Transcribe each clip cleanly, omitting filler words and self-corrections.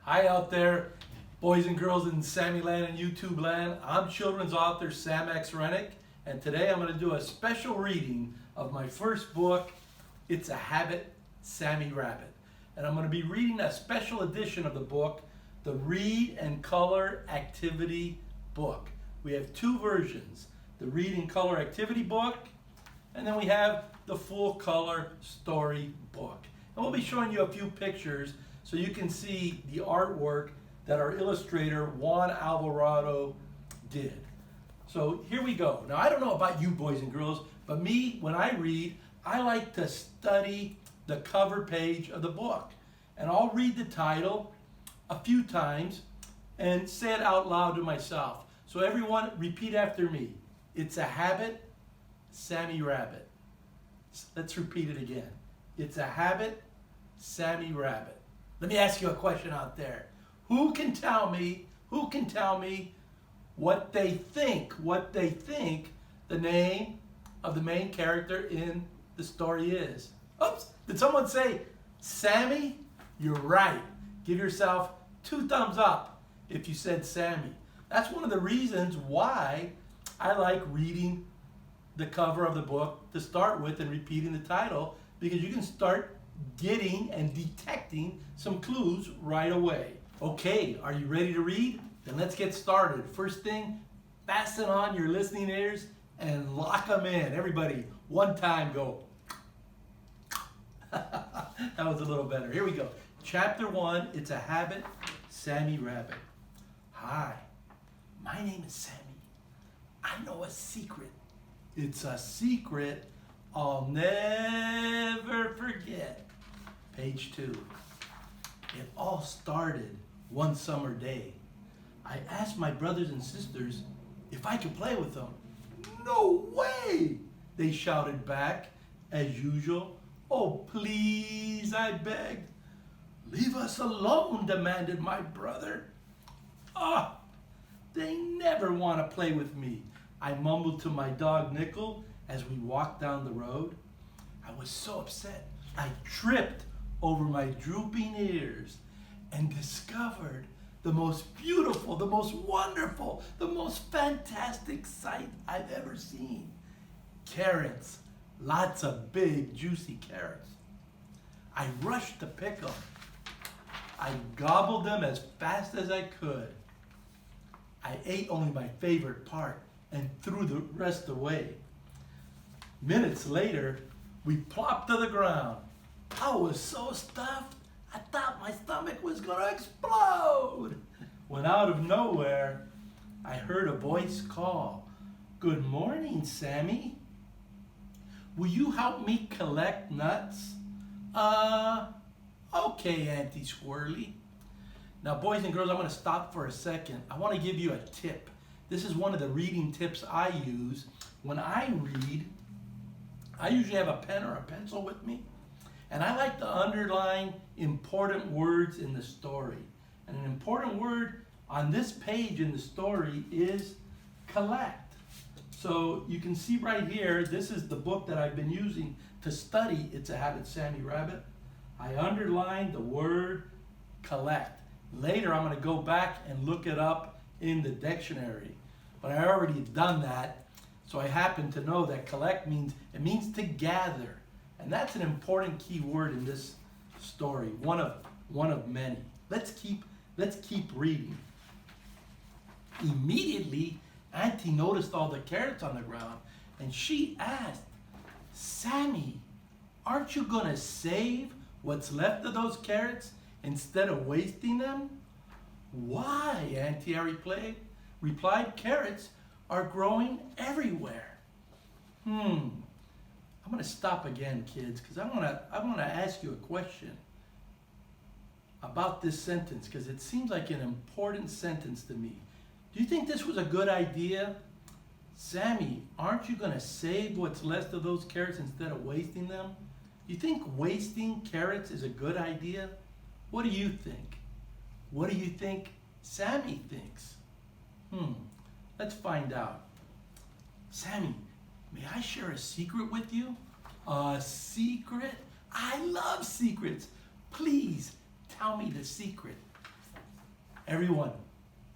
Hi out there, boys and girls in Sammy land and YouTube land. I'm children's author Sam X Renick, and today I'm going to do a special reading of my first book, It's a Habit, Sammy Rabbit. And I'm going to be reading a special edition of the book, the Read and Color Activity book. We have two versions, the Read and Color Activity book, and then we have the full color story book. And we'll be showing you a few pictures so you can see the artwork that our illustrator Juan Alvarado did. So here we go. Now I don't know about you boys and girls, but me, when I read, I like to study the cover page of the book. And I'll read the title a few times and say it out loud to myself. So everyone repeat after me. It's a habit, Sammy Rabbit. Let's repeat it again. It's a habit, Sammy Rabbit. Let me ask you a question out there. Who can tell me what they think the name of the main character in the story is? Oops, did someone say Sammy? You're right. Give yourself 2 thumbs up if you said Sammy. That's one of the reasons why I like reading the cover of the book to start with and repeating the title, because you can start getting and detecting some clues right away. Okay, are you ready to read? Then let's get started. First thing, fasten on your listening ears and lock them in. Everybody, one time go. That was a little better. Here we go. Chapter 1, It's a Habit, Sammy Rabbit. Hi, my name is Sammy. I know a secret. It's a secret I'll never forget. Page 2. It all started one summer day. I asked my brothers and sisters if I could play with them. No way! They shouted back, as usual. Oh, please, I begged. Leave us alone, demanded my brother. Ah, they never want to play with me, I mumbled to my dog Nickel as we walked down the road. I was so upset, I tripped over my drooping ears and discovered the most beautiful, the most wonderful, the most fantastic sight I've ever seen. Carrots, lots of big, juicy carrots. I rushed to pick them. I gobbled them as fast as I could. I ate only my favorite part and threw the rest away. Minutes later, we plopped to the ground. I was so stuffed, I thought my stomach was gonna explode. When out of nowhere, I heard a voice call, "Good morning, Sammy. Will you help me collect nuts?" Okay, Auntie Squirrely. Now, boys and girls, I'm gonna stop for a second. I wanna give you a tip. This is one of the reading tips I use. When I read, I usually have a pen or a pencil with me, and I like to underline important words in the story. And an important word on this page in the story is collect. So you can see right here, this is the book that I've been using to study It's a Habit, Sammy Rabbit. I underlined the word collect. Later I'm going to go back and look it up in the dictionary. But I already done that, so I happen to know that collect means to gather. And that's an important key word in this story, one of many. Let's keep reading. Immediately, Auntie noticed all the carrots on the ground, and she asked, "Sammy, aren't you gonna save what's left of those carrots instead of wasting them?" "Why, Auntie?" I replied, "Carrots are growing everywhere." I'm gonna stop again, kids, because I wanna ask you a question about this sentence, because it seems like an important sentence to me. Do you think this was a good idea? Sammy, aren't you gonna save what's left of those carrots instead of wasting them? You think wasting carrots is a good idea? What do you think? What do you think Sammy thinks? Let's find out. Sammy, may I share a secret with you? A secret? I love secrets. Please tell me the secret. Everyone,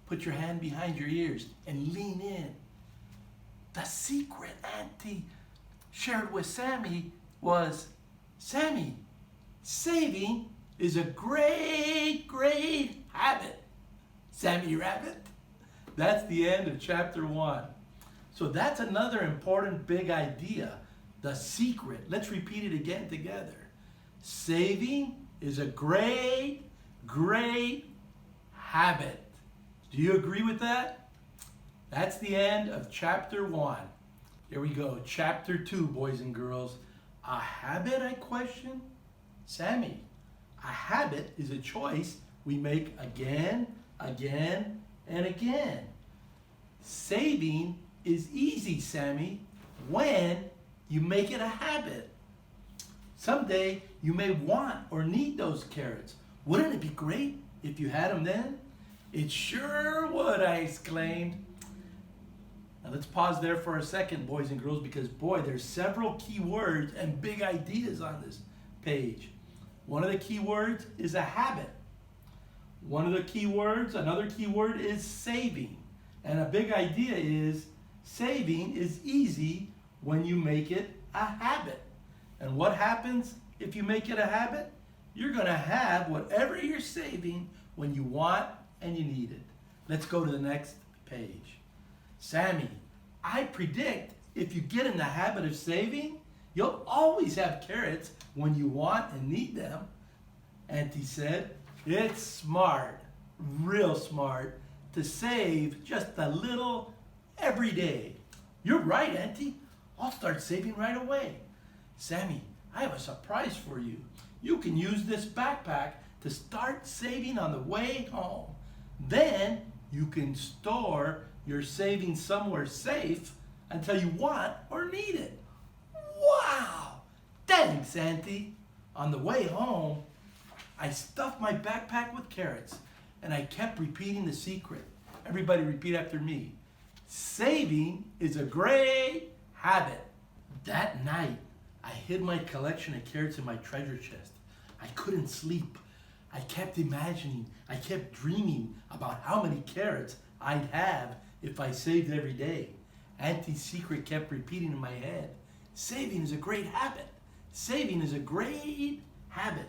put your hand behind your ears and lean in. The secret Auntie shared with Sammy was, Sammy, saving is a great, great habit. Sammy Rabbit. That's the end of chapter 1. So that's another important big idea. The secret. Let's repeat it again together. Saving is a great, great habit. Do you agree with that? That's the end of chapter 1. Here we go. Chapter 2, boys and girls. A habit, I question? Sammy, a habit is a choice we make again, again, and again. Saving is easy, Sammy, when you make it a habit. Someday you may want or need those carrots. Wouldn't it be great if you had them then? It sure would, I exclaimed. Now let's pause there for a second, boys and girls, because boy, there's several key words and big ideas on this page. One of the key words is a habit. One of the key words, another key word is saving. And a big idea is saving is easy when you make it a habit. And what happens if you make it a habit? You're going to have whatever you're saving when you want and you need it. Let's go to the next page. Sammy, I predict if you get in the habit of saving, you'll always have carrots when you want and need them. Auntie said, it's smart, real smart, to save just a little every day. You're right, Auntie. I'll start saving right away. Sammy, I have a surprise for you. You can use this backpack to start saving on the way home. Then you can store your savings somewhere safe until you want or need it. Wow! Thanks, Auntie. On the way home, I stuffed my backpack with carrots and I kept repeating the secret. Everybody repeat after me. Saving is a great habit. That night, I hid my collection of carrots in my treasure chest. I couldn't sleep. I kept imagining, I kept dreaming about how many carrots I'd have if I saved every day. Auntie's secret kept repeating in my head. Saving is a great habit. Saving is a great habit.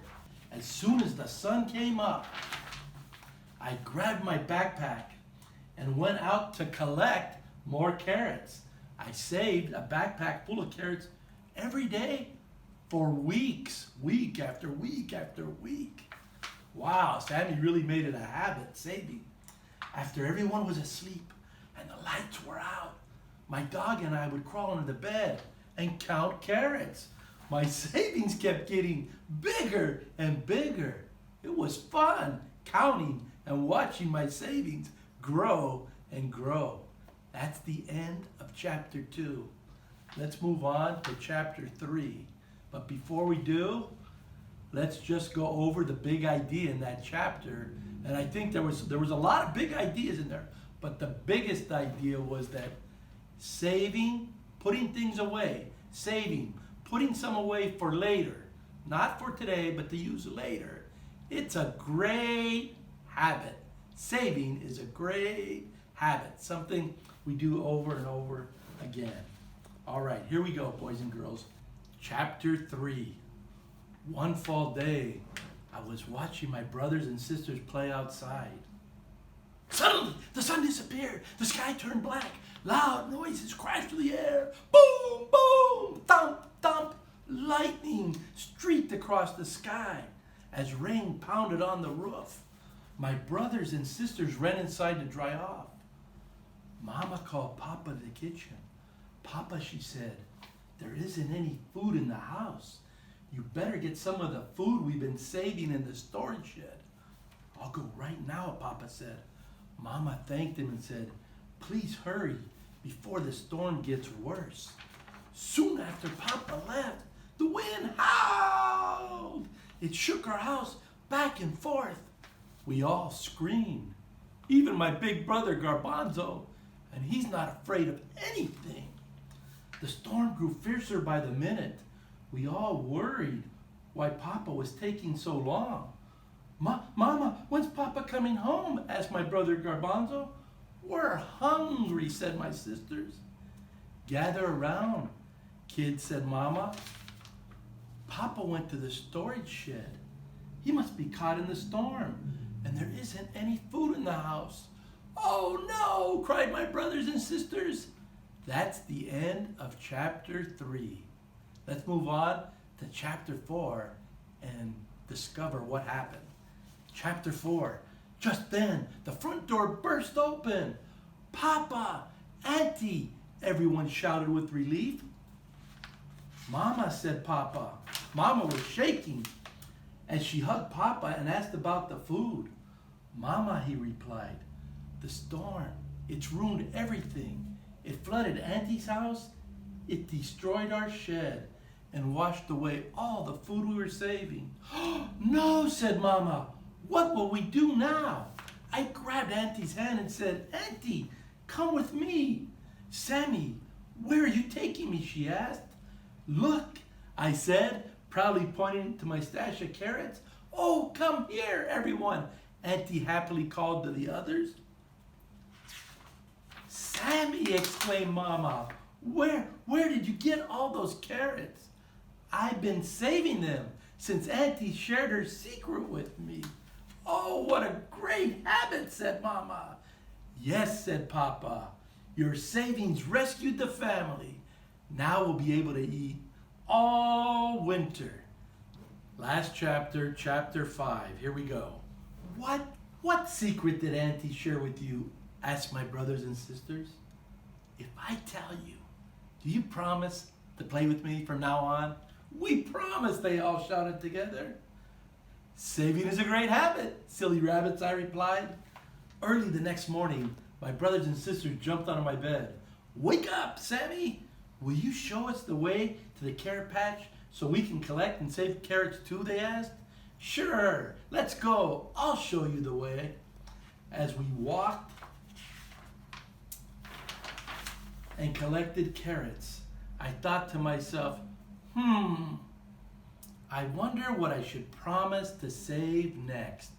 As soon as the sun came up, I grabbed my backpack and went out to collect more carrots. I saved a backpack full of carrots every day for weeks, week after week after week. Wow, Sammy really made it a habit, saving. After everyone was asleep and the lights were out, my dog and I would crawl under the bed and count carrots. My savings kept getting bigger and bigger. It was fun counting and watching my savings grow and grow. That's the end of chapter 2. Let's move on to chapter 3. But before we do, let's just go over the big idea in that chapter. And I think there was a lot of big ideas in there. But the biggest idea was that saving, putting things away, saving, putting some away for later, not for today, but to use later. It's a great habit. Saving is a great habit, something we do over and over again. All right, here we go, boys and girls. Chapter 3. One fall day, I was watching my brothers and sisters play outside. Suddenly, the sun disappeared. The sky turned black. Loud noises crashed through the air. Boom, boom, thump, thump. Lightning streaked across the sky as rain pounded on the roof. My brothers and sisters ran inside to dry off. Mama called Papa to the kitchen. Papa, she said, there isn't any food in the house. You better get some of the food we've been saving in the storage shed. I'll go right now, Papa said. Mama thanked him and said, please hurry before the storm gets worse. Soon after Papa left, the wind howled. It shook our house back and forth. We all screamed. Even my big brother Garbanzo, and he's not afraid of anything. The storm grew fiercer by the minute. We all worried why Papa was taking so long. Mama, when's Papa coming home? Asked my brother Garbanzo. We're hungry, said my sisters. Gather around, kids, said Mama. Papa went to the storage shed. He must be caught in the storm, and there isn't any food in the house. Oh no, cried my brothers and sisters. That's the end of chapter 3. Let's move on to chapter 4 and discover what happened. Chapter 4. Just then, the front door burst open. Papa, Auntie, everyone shouted with relief. Mama, said Papa. Mama was shaking as she hugged Papa and asked about the food. Mama, he replied, the storm, it's ruined everything. It flooded Auntie's house, it destroyed our shed, and washed away all the food we were saving. No, said Mama, what will we do now? I grabbed Auntie's hand and said, Auntie, come with me. Sammy, where are you taking me? She asked. Look, I said, proudly pointing to my stash of carrots. Oh, come here, everyone, Auntie happily called to the others. Sammy, exclaimed Mama, where did you get all those carrots? I've been saving them since Auntie shared her secret with me. Oh, what a great habit, said Mama. Yes, said Papa, your savings rescued the family. Now we'll be able to eat all winter. Last chapter, chapter 5. Here we go. What secret did Auntie share with you? Asked my brothers and sisters. If I tell you, do you promise to play with me from now on? We promise, they all shouted together. Saving is a great habit, silly rabbits, I replied. Early the next morning, my brothers and sisters jumped onto my bed. Wake up, Sammy! Will you show us the way to the carrot patch so we can collect and save carrots too, they asked. Sure, let's go. I'll show you the way. As we walked and collected carrots, I thought to myself, I wonder what I should promise to save next.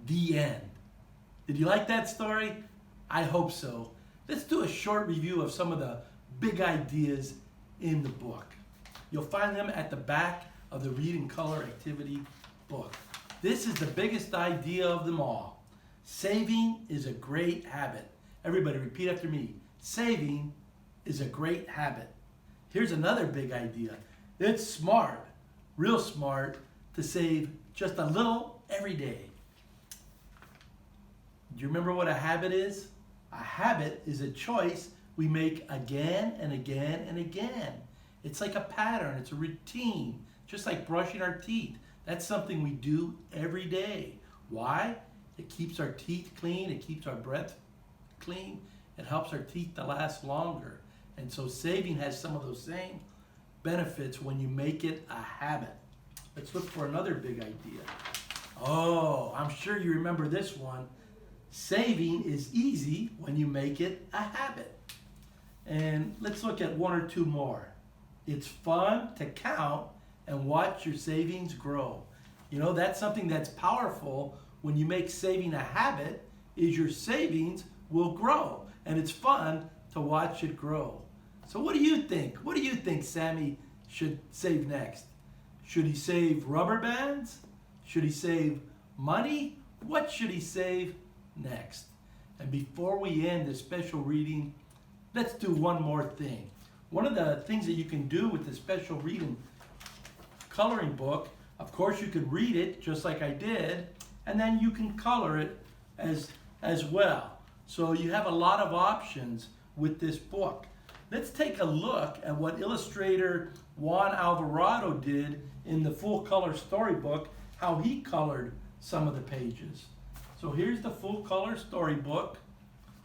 The end. Did you like that story? I hope so. Let's do a short review of some of the big ideas in the book. You'll find them at the back of the Read and Color Activity book. This is the biggest idea of them all. Saving is a great habit. Everybody repeat after me. Saving is a great habit. Here's another big idea. It's smart, real smart, to save just a little every day. Do you remember what a habit is? A habit is a choice we make again and again and again. It's like a pattern, it's a routine, just like brushing our teeth. That's something we do every day. Why? It keeps our teeth clean, it keeps our breath clean, it helps our teeth to last longer. And so saving has some of those same benefits when you make it a habit. Let's look for another big idea. Oh, I'm sure you remember this one. Saving is easy when you make it a habit. And let's look at one or two more. It's fun to count and watch your savings grow. You know, that's something that's powerful when you make saving a habit, is your savings will grow. And it's fun to watch it grow. So what do you think? What do you think Sammy should save next? Should he save rubber bands? Should he save money? What should he save next? And before we end this special reading, let's do one more thing. One of the things that you can do with the special reading coloring book, of course you could read it just like I did, and then you can color it as well. So you have a lot of options with this book. Let's take a look at what illustrator Juan Alvarado did in the full color storybook, how he colored some of the pages. So here's the full color storybook.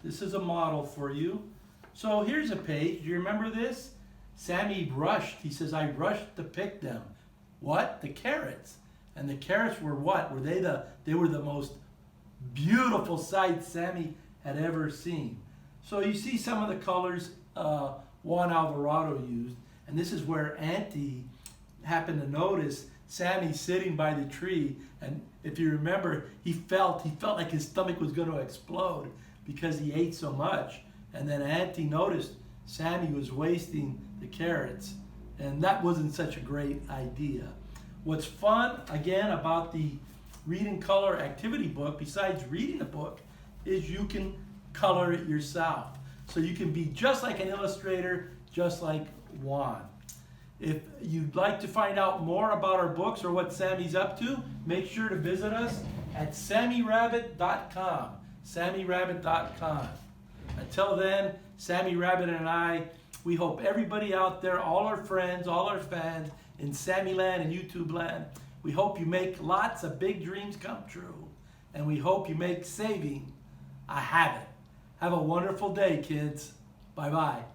This is a model for you. So here's a page. Do you remember this? Sammy rushed. He says, I rushed to pick them. What? The carrots. And the carrots were what? They were the most beautiful sight Sammy had ever seen. So you see some of the colors Juan Alvarado used. And this is where Auntie happened to notice Sammy sitting by the tree, and if you remember, he felt like his stomach was going to explode because he ate so much. And then Auntie noticed Sammy was wasting the carrots, and that wasn't such a great idea. What's fun, again, about the Read and Color activity book, besides reading the book, is you can color it yourself. So you can be just like an illustrator, just like Juan. If you'd like to find out more about our books or what Sammy's up to, make sure to visit us at SammyRabbit.com. SammyRabbit.com. Until then, Sammy Rabbit and I, we hope everybody out there, all our friends, all our fans in Sammyland and YouTube land, we hope you make lots of big dreams come true. And we hope you make saving a habit. Have a wonderful day, kids. Bye-bye.